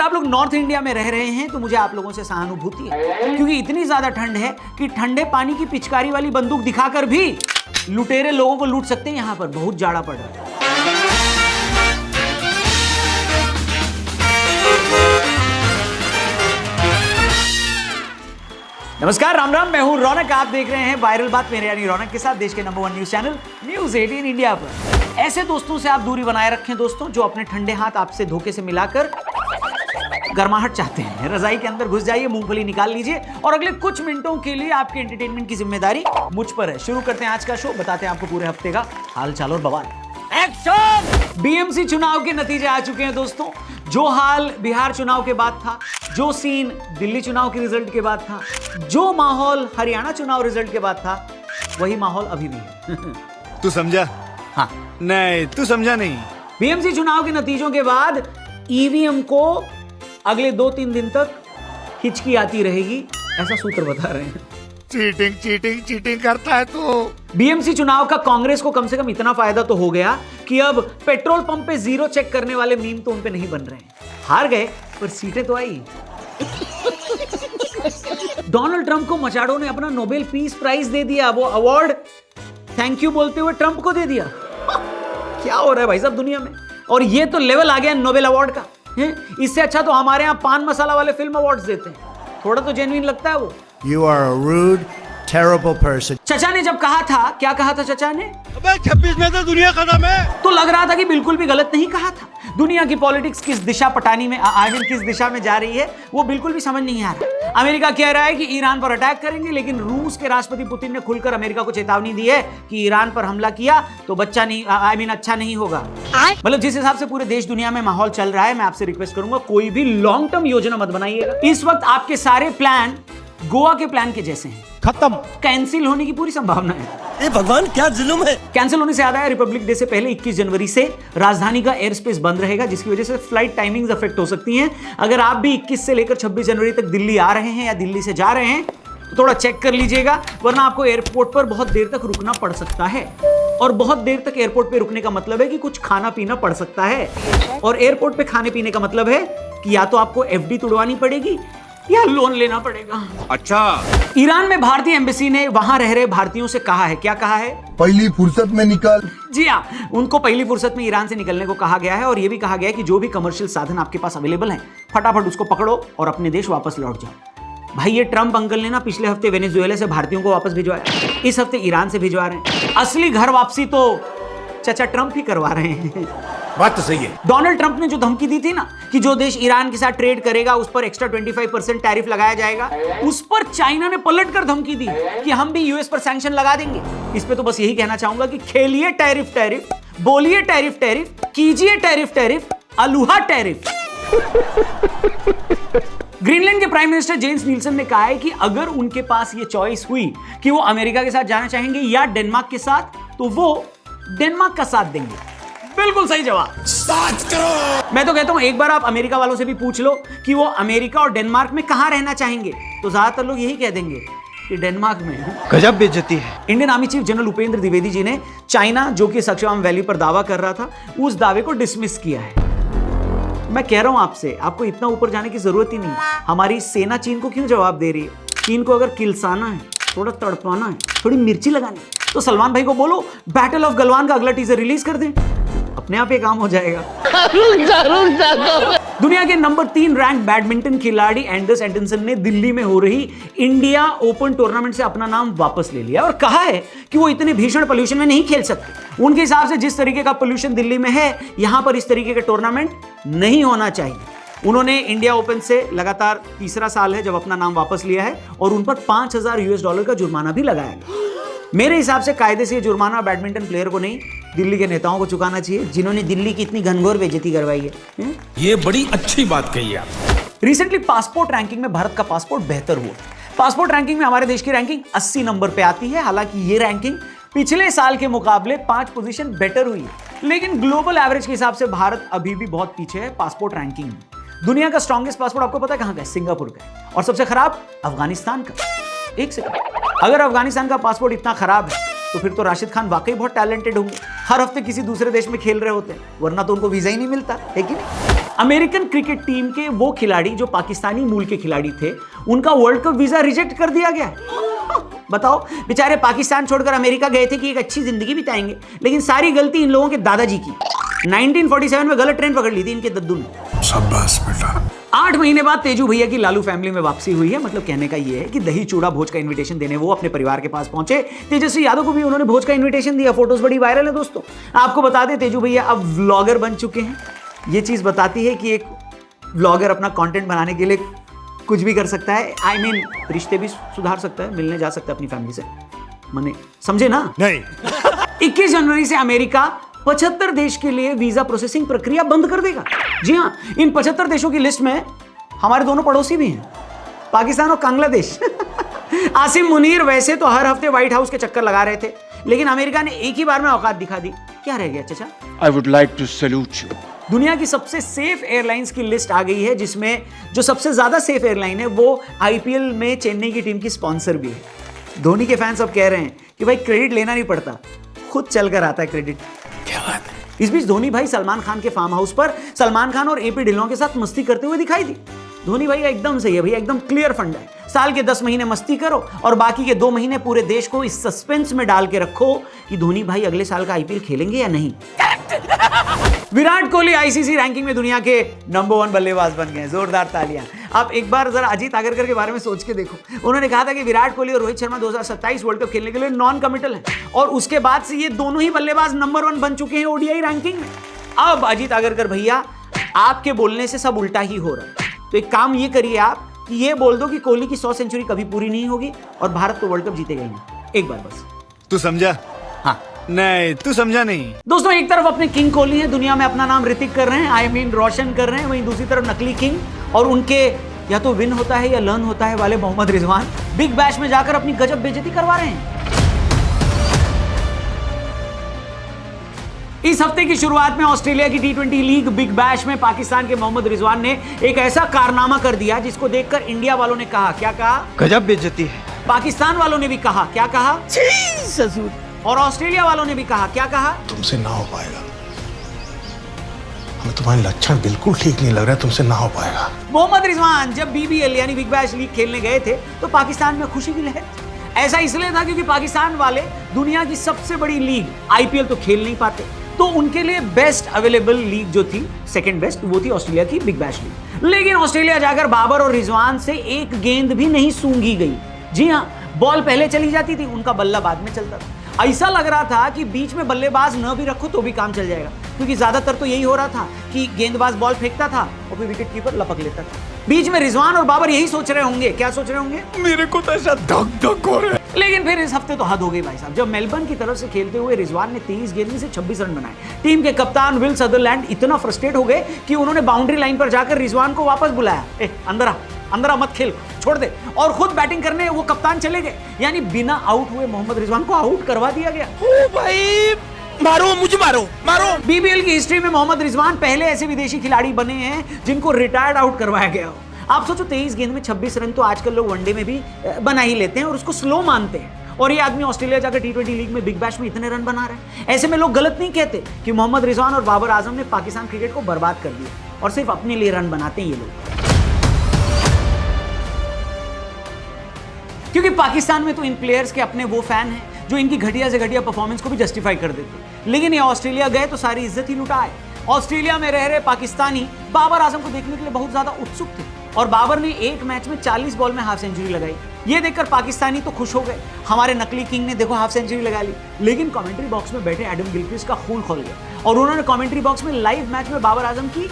आप लोग north India में रह रहे हैं तो मुझे आप लोगों से सहानुभूति है, क्योंकि इतनी ज्यादा ठंड है कि ठंडे पानी की पिचकारी वाली बंदूक दिखाकर भी लुटेरे लोगों को लूट सकते हैं। यहां पर बहुत जाड़ा पड़ रहा है। नमस्कार, राम राम, मैं हूं रौनक। आप देख रहे हैं वायरल बात मेरे यानी रौनक के साथ, देश के number 1 news channel news 18 India पर। ऐसे दोस्तों से आप दूरी बनाए रखें दोस्तों, जो अपने ठंडे हाथ आपसे धोखे से मिलाकर गर्माहट चाहते हैं। रजाई के अंदर घुस जाइए, मूंगफली निकाल लीजिए और अगले कुछ मिनटों के लिए आपके एंटरटेनमेंट की जिम्मेदारी मुझ पर है। शुरू करते हैं आज का शो, बताते हैं आपको पूरे हफ्ते का हाल चाल और बवाल। एक्शन! बीएमसी चुनाव के नतीजे आ चुके हैं दोस्तों। जो हाल बिहार चुनाव के बाद था, जो सीन दिल्ली चुनाव के रिजल्ट के बाद था, जो माहौल हरियाणा चुनाव रिजल्ट के बाद था, वही माहौल अभी भी है। तू समझा? हाँ, नहीं, तू समझा नहीं। बीएमसी चुनाव के नतीजों के बाद ईवीएम को अगले 2-3 दिन तक हिचकी आती रहेगी, ऐसा सूत्र बता रहे हैं। चीटिंग करता है तो। बीएमसी चुनाव का कांग्रेस को कम से कम इतना फायदा तो हो गया कि अब पेट्रोल पंप पे जीरो चेक करने वाले मीम तो उन पे नहीं बन रहे हैं। हार गए पर सीटें तो आई। डोनाल्ड ट्रंप को मचाड़ों ने अपना नोबेल पीस प्राइज दे दिया। वो अवार्ड थैंक यू बोलते हुए ट्रंप को दे दिया। क्या हो रहा है भाई साहब दुनिया में? और ये तो लेवल आ गया नोबेल अवार्ड का। इससे अच्छा तो हमारे यहाँ पान मसाला वाले फिल्म अवार्ड्स देते हैं। थोड़ा तो जेन्युइन लगता है वो। You are a rude, terrible person. चचा ने जब कहा था, क्या कहा था चचा ने? अबे 26 में तो दुनिया खत्म है। तो लग रहा था कि बिल्कुल भी गलत नहीं कहा था। दुनिया की पॉलिटिक्स किस दिशा पटानी में किस दिशा में जा रही है वो बिल्कुल भी समझ नहीं आ रहा। अमेरिका कह रहा है कि ईरान पर अटैक करेंगे, लेकिन रूस के राष्ट्रपति पुतिन ने खुलकर अमेरिका को चेतावनी दी है कि ईरान पर हमला किया तो बच्चा नहीं अच्छा नहीं होगा। मतलब जिस हिसाब से पूरे देश दुनिया में माहौल चल रहा है, मैं आपसे रिक्वेस्ट करूंगा कोई भी लॉन्ग टर्म योजना मत बनाइएगा। इस वक्त आपके सारे प्लान गोवा के प्लान के जैसे हैं, खत्म, कैंसिल होने की पूरी संभावना है। ए भगवान, क्या जुल्म है। कैंसिल होने से याद आया, रिपब्लिक डे से पहले 21 जनवरी से राजधानी का एयर स्पेस बंद रहेगा, जिसकी वजह से फ्लाइट टाइमिंग्स अफेक्ट हो सकती हैं। अगर आप भी 21 से लेकर 26 जनवरी तक दिल्ली आ रहे हैं या दिल्ली से जा रहे हैं तो थोड़ा चेक कर लीजिएगा, वरना आपको एयरपोर्ट पर बहुत देर तक रुकना पड़ सकता है। और बहुत देर तक एयरपोर्ट पे रुकने का मतलब है कि कुछ खाना पीना पड़ सकता है। और एयरपोर्ट पे खाने पीने का मतलब है कि या तो आपको एफडी तुड़वानी पड़ेगी या लोन लेना पड़ेगा। अच्छा। ईरान में भारतीय एम्बेसी ने वहां रह रहे भारतीयों से कहा है, क्या कहा है? पहली फुर्सत में निकल। जी हाँ, उनको पहली फुर्सत में ईरान से निकलने को कहा गया है। और यह भी कहा गया है कि जो भी कमर्शियल साधन आपके पास अवेलेबल हैं, फटाफट उसको पकड़ो और अपने देश वापस लौट जाओ। भाई ये ट्रंप अंकल ने ना पिछले हफ्ते वेनेजुएला से भारतीयों को वापस भिजवाया, इस हफ्ते ईरान से भिजवा रहे हैं। असली घर वापसी तो चचा ट्रंप ही करवा रहे हैं। बात तो सही है। डोनाल्ड ट्रंप ने जो धमकी दी थी ना कि जो देश ईरान के साथ ट्रेड करेगा उस पर एक्स्ट्रा 25% टैरिफ लगाया जाएगा, उस पर चाइना ने पलटकर धमकी दी कि हम भी यूएस पर सैंक्शन लगा देंगे। इस पे तो बस यही कहना चाहूंगा कि खेलिए टैरिफ टैरिफ, बोलिए टैरिफ टैरिफ, कीजिए टैरिफ टैरिफ, अलुहा टैरिफ। ग्रीनलैंड के प्राइम मिनिस्टर जेम्स नीलसन ने कहा है कि अगर उनके पास ये चॉइस हुई कि वो अमेरिका के साथ जाना चाहेंगे या डेनमार्क के साथ, तो वो डेनमार्क का साथ देंगे। बिल्कुल सही जवाब। 7 करोड़। मैं तो कहता हूं एक बार आप अमेरिका वालों से भी पूछ लो कि वो अमेरिका और डेनमार्क में कहां रहना चाहेंगे, तो ज्यादातर लोग यही कह देंगे कि डेनमार्क में। गजब बेइज्जती है। Indian army chief general Upendra Dwivedi ji ने चाइना जो कि सक्सेना वैली पर दावा कर रहा था, उस दावे को डिसमिस किया है। मैं कह रहा हूं आपसे, आपको इतना ऊपर जाने की जरूरत ही नहीं। हमारी सेना चीन को क्यों जवाब दे रही है? चीन को अगर किलसाना है, थोड़ा तड़पाना है, थोड़ी मिर्ची लगानी है, तो सलमान भाई को बोलो बैटल ऑफ गलवान का अगला टीजर रिलीज कर दें, अपने आप ये काम हो जाएगा। दुनिया के नंबर 3 रैंक बैडमिंटन खिलाड़ी एंडर्स एंडरसन ने दिल्ली में हो रही इंडिया ओपन टूर्नामेंट से अपना नाम वापस ले लिया और कहा है कि वो इतने भीषण पोल्यूशन में नहीं खेल सकते। उनके हिसाब से जिस तरीके का पोल्यूशन दिल्ली में है, यहां पर इस तरीके का टूर्नामेंट नहीं होना चाहिए। उन्होंने इंडिया ओपन से लगातार तीसरा साल है जब अपना नाम वापस लिया है और उन पर $5000 का जुर्माना भी लगाया गया। मेरे हिसाब से कायदे से जुर्माना बैडमिंटन प्लेयर को नहीं, दिल्ली के नेताओं को चुकाना चाहिए, जिन्होंने दिल्ली की इतनी घनघोर बेइज्जती करवाई है। ये बड़ी अच्छी बात कही आप। रिसेंटली पासपोर्ट रैंकिंग में भारत का पासपोर्ट बेहतर हुआ। पासपोर्ट रैंकिंग में हमारे देश की रैंकिंग 80 नंबर पे आती है। हालांकि ये रैंकिंग पिछले साल के मुकाबले 5 पोजीशन बेटर हुई है, लेकिन ग्लोबल एवरेज के हिसाब से भारत अभी भी बहुत पीछे है पासपोर्ट रैंकिंग में। दुनिया का स्ट्रॉन्गेस्ट पासपोर्ट आपको पता है कहां का है? सिंगापुर का है। और सबसे खराब अफगानिस्तान का। एक सेकंड, अगर अफगानिस्तान का पासपोर्ट इतना खराब है तो फिर तो राशिद खान वाकई बहुत टैलेंटेड होंगे, हर हफ्ते किसी दूसरे देश में खेल रहे होते हैं, वरना तो उनको वीजा ही नहीं मिलता है कि नहीं। अमेरिकन क्रिकेट टीम के वो खिलाड़ी जो पाकिस्तानी मूल के खिलाड़ी थे, उनका वर्ल्ड कप वीजा रिजेक्ट कर दिया गया। बताओ, बेचारे पाकिस्तान छोड़कर अमेरिका गए थे कि एक अच्छी जिंदगी बिताएंगे, लेकिन सारी गलती इन लोगों के दादाजी की। 1947 में गलत ट्रेन पकड़ ली थी इनके दद्दू ने। शाबाश बेटा। 8 महीने बाद तेजू भैया की लालू फैमिली में वापसी हुई है। मतलब कहने का ये है कि दही चूड़ा भोज का इनविटेशन देने वो अपने परिवार के पास पहुंचे। तेजस्वी यादव को भी उन्होंने भोज का इनविटेशन दिया। फोटोज बड़ी वायरल है दोस्तों। आपको बता दें, तेजू भैया अब व्लॉगर बन चुके हैं। ये चीज बताती है कि एक व्लॉगर अपना कंटेंट बनाने के लिए कुछ भी कर सकता है। I mean, रिश्ते भी सुधार सकता है, मिलने जा सकता है अपनी फैमिली से। मने समझे ना? नहीं। 21 जनवरी से अमेरिका 75 देश के लिए वीजा प्रोसेसिंग प्रक्रिया बंद कर देगा। जी हाँ, इन 75 देशों की लिस्ट में हमारे दोनों पड़ोसी भी हैं, पाकिस्तान और बांग्लादेश। आसिम मुनीर वैसे तो हर हफ्ते व्हाइट हाउस के चक्कर लगा रहे थे, लेकिन अमेरिका ने एक ही बार में औकात दिखा दी। क्या रह गया चाचा? I would like to salute you. दुनिया की सबसे सेफ एयरलाइंस की लिस्ट आ गई है, जिसमें जो सबसे ज्यादा सेफ एयरलाइन है वो आईपीएल में चेन्नई की टीम की स्पॉन्सर भी है। धोनी के फैंस अब कह रहे हैं कि भाई क्रेडिट लेना नहीं पड़ता, खुद चलकर आता है क्रेडिट। क्या बात है। इस बीच धोनी भाई सलमान खान के फार्म हाउस पर सलमान खान और एपी ढिल्लों के साथ मस्ती करते हुए दिखाई दी। धोनी भाई का एकदम सही है भैया, एकदम क्लियर फंड है। साल के 10 महीने मस्ती करो और बाकी के 2 महीने पूरे देश को इस सस्पेंस में डाल के रखो कि धोनी भाई अगले साल का आईपीएल खेलेंगे या नहीं। विराट कोहली आईसीसी रैंकिंग में दुनिया के नंबर 1 बल्लेबाज बन गए। जोरदार तालियां। आप एक बार जरा अजीत आगरकर के बारे में सोच के देखो। उन्होंने कहा था कि विराट कोहली और रोहित शर्मा 2027 वर्ल्ड कप खेलने के लिए नॉन कमिटल हैं, और उसके बाद से ये दोनों ही बल्लेबाज नंबर 1 बन चुके हैं ओडीआई रैंकिंग में। अब अजीत आगरकर भैया, आपके बोलने से सब उल्टा ही हो रहा है, तो एक काम ये करिए आप कि ये बोल दो कि कोहली की 100 सेंचुरी कभी पूरी नहीं होगी और भारत तो वर्ल्ड कप जीतेगा ही नहीं। एक बार बस। तू समझा? हाँ। नहीं, तू समझा नहीं। दोस्तों, एक तरफ अपने किंग कोहली है, दुनिया में अपना नाम ऋतिक कर रहे हैं, I mean रोशन कर रहे हैं, वहीं दूसरी तरफ नकली किंग और उनके या तो विन होता है या लर्न होता है वाले मोहम्मद रिजवान बिग बैश में जाकर अपनी गजब बेइज्जती करवा रहे हैं। इस हफ्ते की शुरुआत में ऑस्ट्रेलिया की T20 लीग बिग बैश में पाकिस्तान के मोहम्मद रिजवान ने एक ऐसा कारनामा कर दिया जिसको देखकर इंडिया वालों ने कहा, क्या कहा? गजब बेइज्जती है। पाकिस्तान वालों ने भी कहा, क्या कहा? ससुर। और ऑस्ट्रेलिया वालों ने भी कहा, क्या कहा? तुमसे ना हो पाएगा, हमें तुम्हारे लक्षण बिल्कुल ठीक नहीं लग रहा है, तुमसे ना हो पाएगा। मोहम्मद रिजवान जब BBL यानी बिग बैश लीग खेलने गए थे तो पाकिस्तान में खुशी की लहर। ऐसा इसलिए था क्योंकि पाकिस्तान वाले दुनिया की सबसे बड़ी लीग IPL तो खेल नहीं पाते, तो उनके लिए बेस्ट अवेलेबल लीग जो थी, सेकंड बेस्ट, वो थी ऑस्ट्रेलिया की बिग बैश लीग। लेकिन ऑस्ट्रेलिया जाकर बाबर और रिजवान से एक गेंद भी नहीं सूंघी गई। जी हाँ, बॉल पहले चली जाती थी, उनका बल्ला बाद में चलता था। ऐसा लग रहा था कि बीच में बल्लेबाज न भी रखो तो भी काम चल जाएगा, क्योंकि ज्यादातर तो यही हो रहा था कि गेंदबाज बॉल फेंकता था और फिर विकेट कीपर लपक लेता था। बीच में रिजवान और बाबर यही सोच रहे होंगे, क्या सोच रहे होंगे? मेरे को तो ऐसा धक धक हो रहा है। लेकिन फिर इस हफ्ते तो हद हो गई भाई साहब, जब मेलबर्न की तरफ से खेलते हुए रिजवान ने 23 गेंद में से 26 रन बनाए। टीम के कप्तान विल सदरलैंड इतना फ्रस्ट्रेट हो गए कि उन्होंने बाउंड्री लाइन पर जाकर रिजवान को वापस बुलाया। अंदर आ मत खेल, छोड़ दे, और खुद बैटिंग करने वो कप्तान चले गए। यानी बिना आउट हुए मोहम्मद रिजवान को आउट करवा दिया गया। ओ भाई, मारो मुझे, मारो। BBL की हिस्ट्री में मोहम्मद रिजवान पहले ऐसे विदेशी खिलाड़ी बने हैं जिनको रिटायर्ड आउट करवाया गया हो। आप सोचो, 23 गेंद में 26 रन तो आजकल लोग वनडे में भी बना ही लेते हैं और उसको स्लो मानते हैं, और ये आदमी ऑस्ट्रेलिया जाकर T20 लीग में बिग बैश में इतने रन बना रहे हैं। ऐसे में लोग गलत नहीं कहते कि मोहम्मद रिजवान और बाबर आजम ने पाकिस्तान क्रिकेट को बर्बाद कर दिया, और सिर्फ अपने लिए रन बनाते हैं ये लोग। क्योंकि पाकिस्तान में तो इन प्लेयर्स के अपने वो फैन हैं जो इनकी घटिया से घटिया परफॉर्मेंस को भी जस्टिफाई कर देते। लेकिन ये ऑस्ट्रेलिया गए तो सारी इज्जत ही लुटाए। ऑस्ट्रेलिया में रह रहे पाकिस्तानी बाबर आजम को देखने के लिए बहुत ज्यादा उत्सुक थे, और बाबर ने एक मैच में 40 बॉल में हाफ सेंचुरी लगाई। ये देखकर पाकिस्तानी तो खुश हो गए, हमारे नकली किंग ने देखो हाफ सेंचुरी लगा ली। लेकिन कमेंट्री बॉक्स में बैठे एडम गिलक्रिस्ट का खून खोल गया और उन्होंने कमेंट्री बॉक्स में लाइव मैच में बाबर आजम की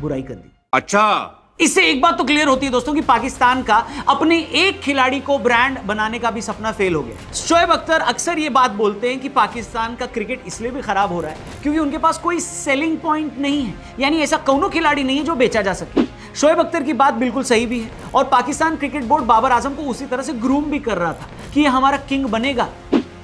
बुराई कर दी। अच्छा, इससे एक बात तो क्लियर होती है दोस्तों कि पाकिस्तान का अपने एक खिलाड़ी को ब्रांड बनाने का भी सपना फेल हो गया। शोएब अख्तर अक्सर ये बात बोलते हैं कि पाकिस्तान का क्रिकेट इसलिए भी खराब हो रहा है क्योंकि उनके पास कोई सेलिंग पॉइंट नहीं है, यानी ऐसा कौनो खिलाड़ी नहीं है जो बेचा जा सके। शोएब अख्तर की बात बिल्कुल सही भी है, और पाकिस्तान क्रिकेट बोर्ड बाबर आजम को उसी तरह से ग्रूम भी कर रहा था कि ये हमारा किंग बनेगा,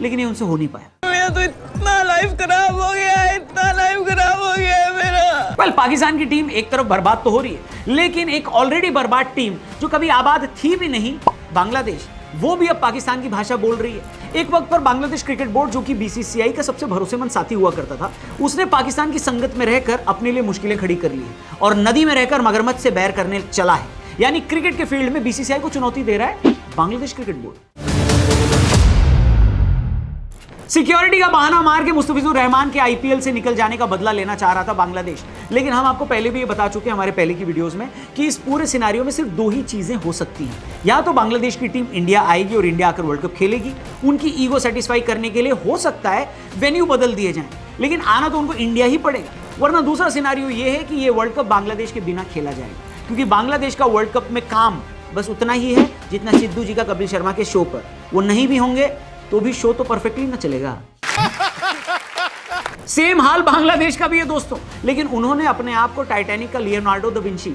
लेकिन ये उनसे हो नहीं पाया। मेरा तो इतना लाइफ खराब हो गया है, इतना लाइफ खराब हो गया है मेरा। वेल, पाकिस्तान की टीम एक तरफ बर्बाद तो हो रही है, लेकिन एक ऑलरेडी बर्बाद टीम जो कभी आबाद थी भी नहीं, बांग्लादेश, वो भी अब पाकिस्तान की भाषा बोल रही है। एक वक्त पर बांग्लादेश क्रिकेट बोर्ड, जो कि बीसीसीआई का सबसे भरोसेमंद साथी हुआ करता था, उसने पाकिस्तान की संगत में रहकर अपने लिए मुश्किलें खड़ी कर ली और नदी में रहकर मगरमच्छ से बैर करने चला है। यानी क्रिकेट के फील्ड में बीसीसीआई को चुनौती दे रहा है बांग्लादेश क्रिकेट बोर्ड। सिक्योरिटी का बहाना मार के मुस्तफिजुर रहमान के आईपीएल से निकल जाने का बदला लेना चाह रहा था बांग्लादेश। लेकिन हम आपको पहले भी ये बता चुके हैं हमारे पहले की वीडियोस में कि इस पूरे सिनेरियो में सिर्फ दो ही चीजें हो सकती हैं। या तो बांग्लादेश की टीम इंडिया आएगी और इंडिया आकर वर्ल्ड कप खेलेगी, उनकी ईगो सेटिस्फाई करने के लिए हो सकता है वेन्यू बदल दिए जाएं, लेकिन आना तो उनको इंडिया ही पड़ेगा। वरना दूसरा सिनेरियो ये है कि ये वर्ल्ड कप बांग्लादेश के बिना खेला जाएगा, क्योंकि बांग्लादेश का वर्ल्ड कप में काम बस उतना ही है जितना सिद्धू जी का कपिल शर्मा के शो पर। वो नहीं भी होंगे तो भी शो तो परफेक्टली ना चलेगा। सेम हाल बांग्लादेश का भी है दोस्तों, लेकिन उन्होंने अपने आप को टाइटैनिक का Leonardo da Vinci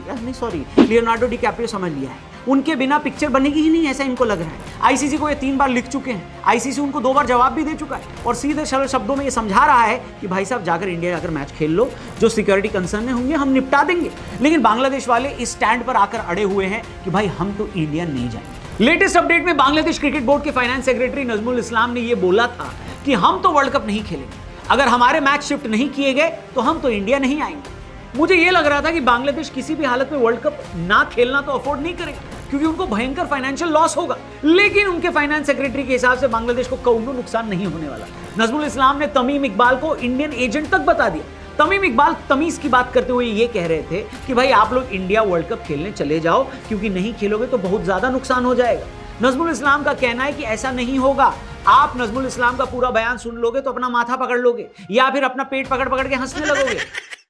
Leonardo DiCaprio समझ लिया है। उनके बिना पिक्चर बनेगी ही नहीं, ऐसा इनको लग रहा है। आईसीसी को ये 3 बार लिख चुके हैं, आईसीसी उनको 2 बार जवाब भी दे चुका है और सीधे सरल शब्दों में ये समझा रहा है कि भाई साहब जाकर इंडिया जाकर मैच खेल लो, जो सिक्योरिटी कंसर्न होंगे हम निपटा देंगे। लेकिन बांग्लादेश वाले इस स्टैंड पर आकर अड़े हुए हैं कि भाई हम तो इंडिया नहीं जाएंगे। लेटेस्ट अपडेट में बांग्लादेश क्रिकेट बोर्ड के फाइनेंस सेक्रेटरी नजमुल इस्लाम ने यह बोला था कि हम तो वर्ल्ड कप नहीं खेलेंगे, अगर हमारे मैच शिफ्ट नहीं किए गए तो हम तो इंडिया नहीं आएंगे। मुझे यह लग रहा था कि बांग्लादेश किसी भी हालत में वर्ल्ड कप ना खेलना तो अफोर्ड नहीं करेगा, क्योंकि उनको भयंकर फाइनेंशियल लॉस होगा। लेकिन उनके फाइनेंस सेक्रेटरी के हिसाब से बांग्लादेश को कौनो नुकसान नहीं होने वाला। नजमुल इस्लाम ने तमीम इकबाल को इंडियन एजेंट तक बता दिया। तमीम इकबाल तमीज की बात करते हुए ये कह रहे थे कि भाई आप लोग इंडिया वर्ल्ड कप खेलने चले जाओ, क्योंकि नहीं खेलोगे तो बहुत ज्यादा नुकसान हो जाएगा। नजमुल इस्लाम का कहना है कि ऐसा नहीं होगा। आप नजमुल इस्लाम का पूरा बयान सुन लोगे तो अपना माथा पकड़ लोगे या फिर अपना पेट पकड़ पकड़ के हंसने लगोगे।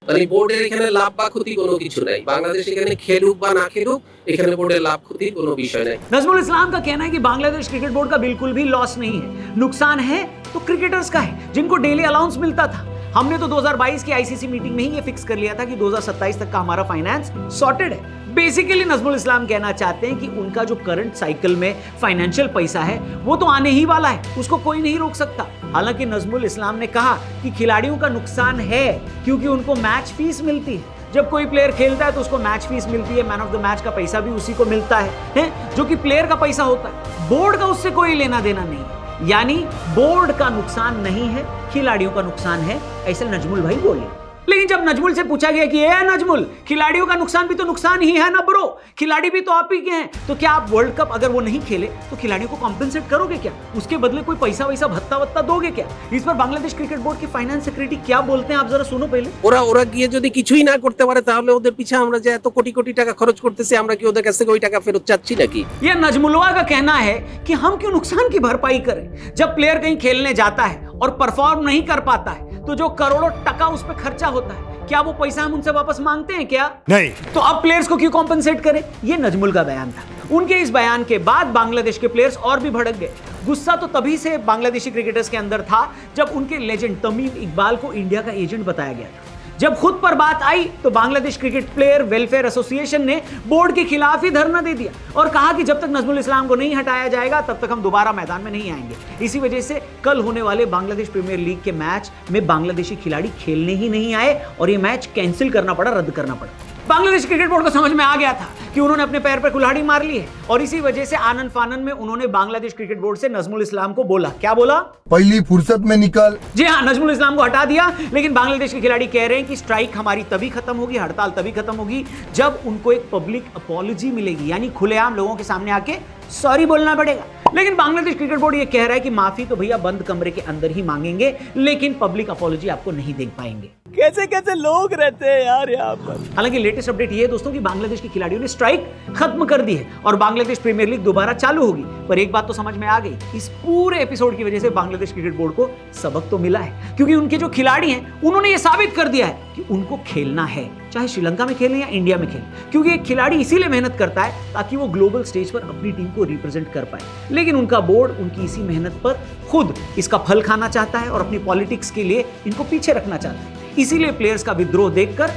মানে বোর্ডের এখানে লাভ বা ক্ষতি কোনো কিছু নাই। বাংলাদেশ এখানে খেলুক বা না খেলুক, এখানে বোর্ডের লাভ ক্ষতির কোনো বিষয় নাই। नजमुल इस्लाम का कहना है कि बांग्लादेश क्रिकेट बोर्ड का बिल्कुल भी लॉस नहीं है, नुकसान है तो क्रिकेटर्स का है, जिनको डेली अलाउंस मिलता था। हमने तो 2022 की आईसीसी मीटिंग में ही ये फिक्स कर लिया था कि 2027 तक का हमारा फाइनेंस सॉर्टेड है। बेसिकली नजमुल इस्लाम कहना चाहते हैं कि उनका जो करंट साइकिल में फाइनेंशियल पैसा है वो तो आने ही वाला है, उसको कोई नहीं रोक सकता। हालांकि नजमुल इस्लाम ने कहा कि खिलाड़ियों का नुकसान है क्योंकि उनको मैच फीस मिलती है। जब कोई प्लेयर खेलता है तो उसको मैच फीस मिलती है, मैन ऑफ द मैच का पैसा भी उसी को मिलता है, जो कि प्लेयर का पैसा होता है। बोर्ड का उससे कोई लेना देना नहीं है, यानी बोर्ड का नुकसान नहीं है, खिलाड़ियों का नुकसान है, ऐसे नजमुल भाई बोले। लेकिन जब नजमुल से पूछा गया कि ए नजमुल, खिलाड़ियों का नुकसान भी तो नुकसान ही है ना ब्रो, खिलाड़ी भी तो आप ही के हैं, तो क्या आप वर्ल्ड कप अगर वो नहीं खेले तो खिलाड़ियों को कॉम्पेंसेट करोगे क्या? उसके बदले कोई पैसा वैसा भत्ता वत्ता दोगे क्या? इस पर बांग्लादेश क्रिकेट बोर्ड के फाइनेंस सेक्रेटरी क्या बोलते हैं आप जरा सुनो पहले। ওরা গিয়ে যদি কিছুই না করতে পারে তাহলে ওদের পিছে আমরা যে এত কোটি কোটি টাকা খরচ করতেছি, আমরা কি ওদের কাছ থেকে ওই টাকা ফেরত চাচ্ছি নাকি? ये नजमुलवा का कहना है कि हम क्यों नुकसान की भरपाई करें। जब प्लेयर कहीं खेलने जाता है और परफॉर्म नहीं कर पाता है तो जो करोड़ों टका उस पर खर्चा होता है, क्या वो पैसा हम उनसे वापस मांगते हैं क्या? नहीं। तो अब प्लेयर्स को क्यों कॉम्पेंसेट करें? ये नजमुल का बयान था। उनके इस बयान के बाद बांग्लादेश के प्लेयर्स और भी भड़क गए। गुस्सा तो तभी से बांग्लादेशी क्रिकेटर्स के अंदर था जब उनके लेजेंड तमीम इकबाल को इंडिया का एजेंट बताया गया था। जब खुद पर बात आई तो Bangladesh cricket player welfare association ने बोर्ड के खिलाफ ही धरना दे दिया और कहा कि जब तक नजमुल इस्लाम को नहीं हटाया जाएगा तब तक हम दोबारा मैदान में नहीं आएंगे। इसी वजह से कल होने वाले बांग्लादेश प्रीमियर लीग के मैच में बांग्लादेशी खिलाड़ी खेलने ही नहीं आए और ये मैच कैंसिल करना पड़ा, रद्द करना पड़ा। बांग्लादेश क्रिकेट बोर्ड को समझ में आ गया था कि उन्होंने अपने पैर पर कुल्हाड़ी मार ली है और इसी वजह से आनन फानन में उन्होंने बांग्लादेश क्रिकेट बोर्ड से नजमुल इस्लाम को बोला, क्या बोला? पहली फुर्सत में निकल। जी हाँ, नजमुल इस्लाम को हटा दिया। लेकिन बांग्लादेश के खिलाड़ी कह रहे हैं कि स्ट्राइक हमारी तभी खत्म होगी, हड़ताल तभी खत्म होगी जब उनको एक पब्लिक अपॉलॉजी मिलेगी, यानी खुलेआम लोगों के सामने आके सॉरी बोलना पड़ेगा। लेकिन बांग्लादेश क्रिकेट बोर्ड ये कह रहा है कि माफी तो भैया बंद कमरे के अंदर ही मांगेंगे, लेकिन पब्लिक अपॉलॉजी आपको नहीं दे पाएंगे। कैसे कैसे लोग रहते हैं यार यहाँ पर। हालांकि लेटेस्ट अपडेट ये है दोस्तों कि बांग्लादेश के खिलाड़ियों ने स्ट्राइक खत्म कर दी है और बांग्लादेश प्रीमियर लीग दोबारा चालू होगी। पर एक बात तो समझ में आ गई, इस पूरे एपिसोड की वजह से बांग्लादेश क्रिकेट बोर्ड को सबक तो मिला है, क्योंकि उनके जो खिलाड़ी हैं उन्होंने ये साबित कर दिया है कि उनको खेलना है, चाहे श्रीलंका में खेलें या इंडिया में खेलें, क्योंकि एक खिलाड़ी इसीलिए मेहनत करता है ताकि वो ग्लोबल स्टेज पर अपनी टीम को रिप्रेजेंट कर पाए। लेकिन उनका बोर्ड उनकी इसी मेहनत पर खुद इसका फल खाना चाहता है और अपनी पॉलिटिक्स के लिए इनको पीछे रखना चाहता है। इसीलिए प्लेयर्स का विद्रोह देखकर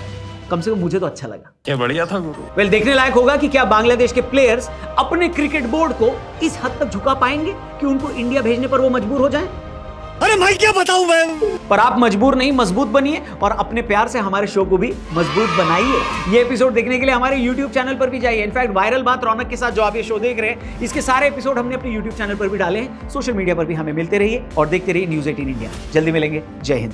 कम से कम मुझे तो अच्छा लगा। क्या बढ़िया था गुरु। वेल, देखने लायक होगा कि क्या बांग्लादेश के प्लेयर्स अपने क्रिकेट बोर्ड को इस हद तक झुका पाएंगे कि उनको इंडिया भेजने पर वो मजबूर हो जाएं। अरे मैं क्या बताऊं मैं। पर आप मजबूर नहीं, मजबूत बनिए और अपने प्यार से हमारे शो को भी मजबूत बनाइए। ये एपिसोड देखने के लिए हमारे YouTube चैनल पर भी जाइए। इनफैक्ट वायरल बात रौनक के साथ जो आप ये शो देख रहे हैं, इसके सारे एपिसोड हमने अपने YouTube चैनल पर भी डाले हैं। सोशल मीडिया पर भी हमें मिलते रहिए और देखते रहिए न्यूज़ 18 इंडिया। जल्दी मिलेंगे। जय हिंद।